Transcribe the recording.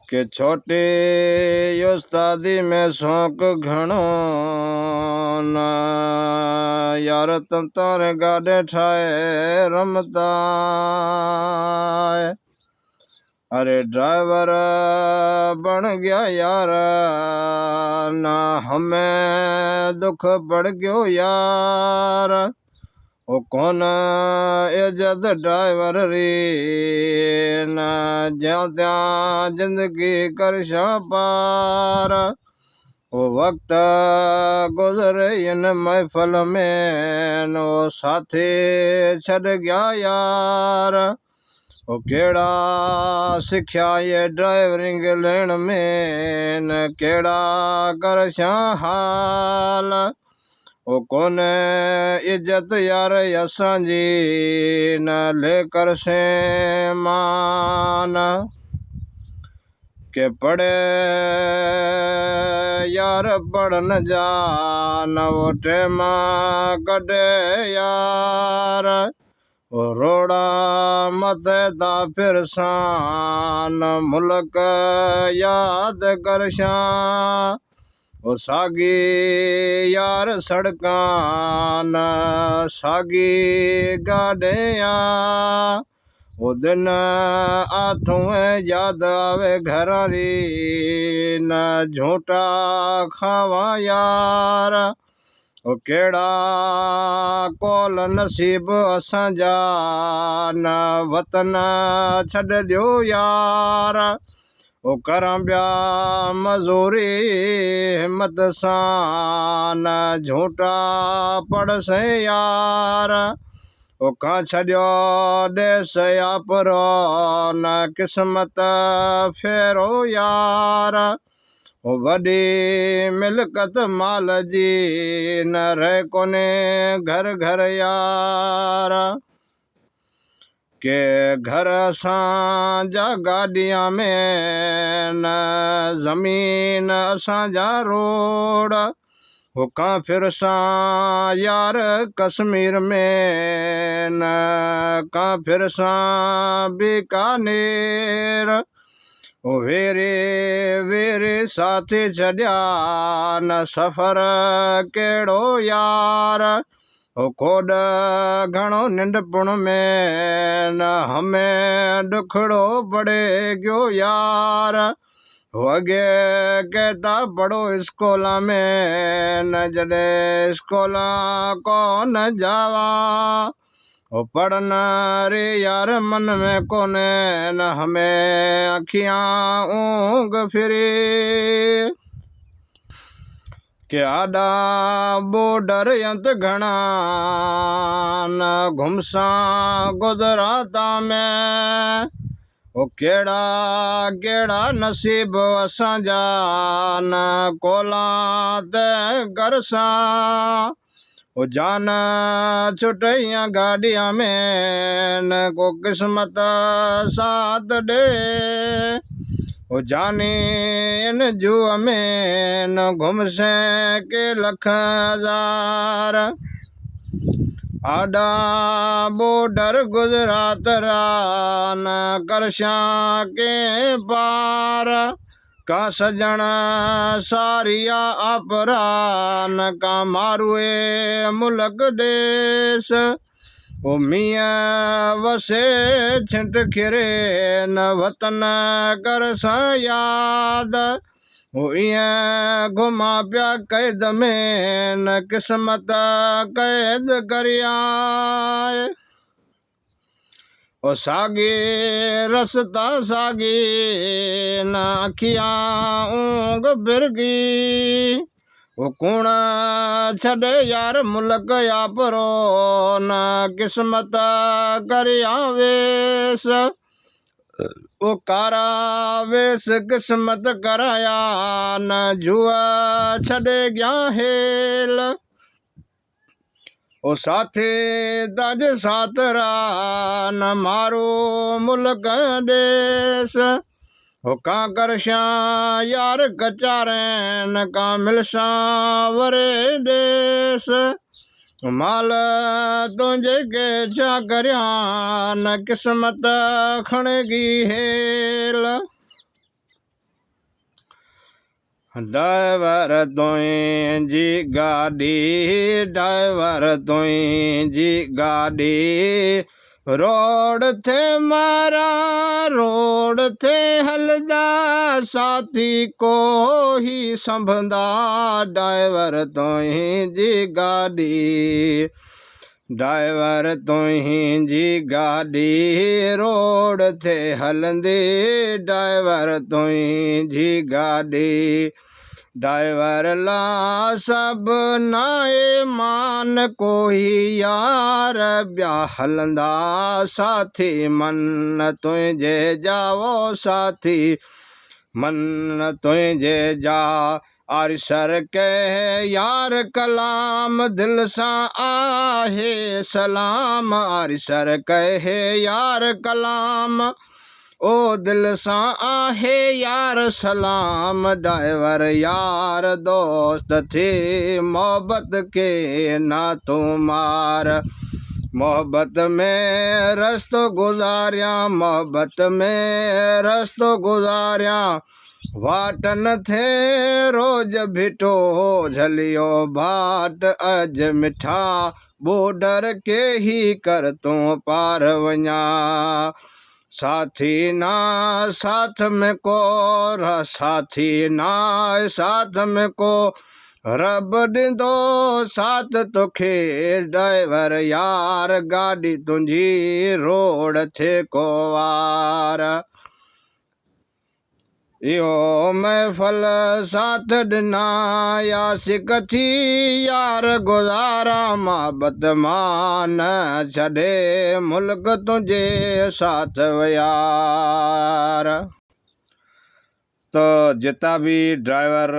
के छोटी उस्तादी में शौक घणो न यार तंतार गाॾे ठाहे रमता अरे ड्राइवर बन गया यार ना हमें दुख बढ़ गयो यार ओ कौन इज्जत ड्राइवर री न ज्यों त्यां जिंदगी करशा पार ओ वक्त गुजरे इन महफल में नो साथी छड़ गया यार ओ केड़ा सिख्या ये ड्राइवरिंग लेन में न केड़ा करशा हाल ओ कौन इज्जत यार असांजी न लेकर से मान के पढ़े यार पढ़न जा न वो टेम कढे यार ओ रोड़ा मथे ता फिर सान मुल्क याद करशा ओ सागी यार सड़कां न सागी गाड़ियां ओ दिन आथूं याद आवे घरां री न झूठा खावा यार ओ केड़ा कोल नसीब असांजा न वतन छॾ ॾियो यार ओ करां ॿिया मज़ूरी हिम्मत सां न झूठा पढ़से यार ओ कां छॾियो देस यापरो न क़िस्मत फेरो यार ओ वॾी मिल्कत माल जी न रहे कोने घर घर यार के घर असांजा गाॾियां में न ज़मीन असांजा रोड हो कां फिर सां यार कश्मीर में न कां फिर सां बीकानेर ओ वेरे वेरे साथी छॾिया न सफ़र केड़ो यार ओ कोड घणो निंढपुण में न हमें ॾुखड़ो पड़े गयो यार हो अॻे कहता पढ़ो स्कूल में न जॾहिं स्कूल कोन जावा ओ पढ़न रे यार मन में कोने न हमें अखियां ऊँग फिरी के आॾा बॉर्डर यंत घणा न घुमसा गुजराता में ओ केड़ा केड़ा नसीब असांजा न कोला ते घर सां ओ जान छुटैया गाॾियां में न को किस्मत साथ ॾे ओ जानी इन जुअ में न घुमसे के लख हज़ार आॾा बॉर्डर गुजरात रा न करशा के पार का सजण सारिया आपरा न का मारुए मुल्क देश ओ मियाँ वसे छिंट खिरे न वतन कर सा याद ओ इयां घुमा पिया कैद में न किस्मत कैद करिया ओ सागी रसता सागी न अखियां ऊँग बिरगी ओ कूण छॾे यार मुल्क यापरो न किस्मत करिया वेस ओ कारा वेस किस्मत कराया न जुआ छॾे गया हेल ओ साथी दज सातरा न मारो मुल्क देश हो कां करशा यार कचारे न कां मिलशा वरे देश माल तुंहिंजे के छा करियां न किस्मत खणगी हेल ड्राइवर तुंहिंजी गाॾी ड्राइवर तुंहिंजी गाॾी रोड ते मारा रोड ते हलदा साथी को ही संभंदा ड्राइवर तुंहिंजी गाॾी ड्राइवर तुंहिंजी गाॾी रोड ते हलंदी ड्राइवर तुंहिंजी गाॾी ड्राइवर ला सभु नाए मान कोई यार ॿिया हलंदा साथी मन तुंहिंजे जावो साथी मन तुंहिंजे जा आरिसर कह यार कलाम दिल सां आहे सलाम आरिसर कह यार कलाम ओ दिल सां आहे यार सलाम ड्राइवर यार दोस्त थी मोहब्बत के ना तूं मार मोहब्बत में रस्तो गुज़ारिया मोहब्बत में रस्तो गुज़ारिया वाट न थे रोज भिटो झलियो बाट अज मिठा बॉर्डर के ही कर तूं पार वञा साथी ना साथ में को साथी ना साथ में को रब ॾींदो साथ तोखे ड्राइवर यार गाॾी तुंहिंजी रोड ते को वार इहो महफ़ल साथ ॾिना यासिक थी यार गुज़ारा मोहब्बत मां न छॾे मुल्क तुंहिंजे साथ यार। तो जितना भी ड्राइवर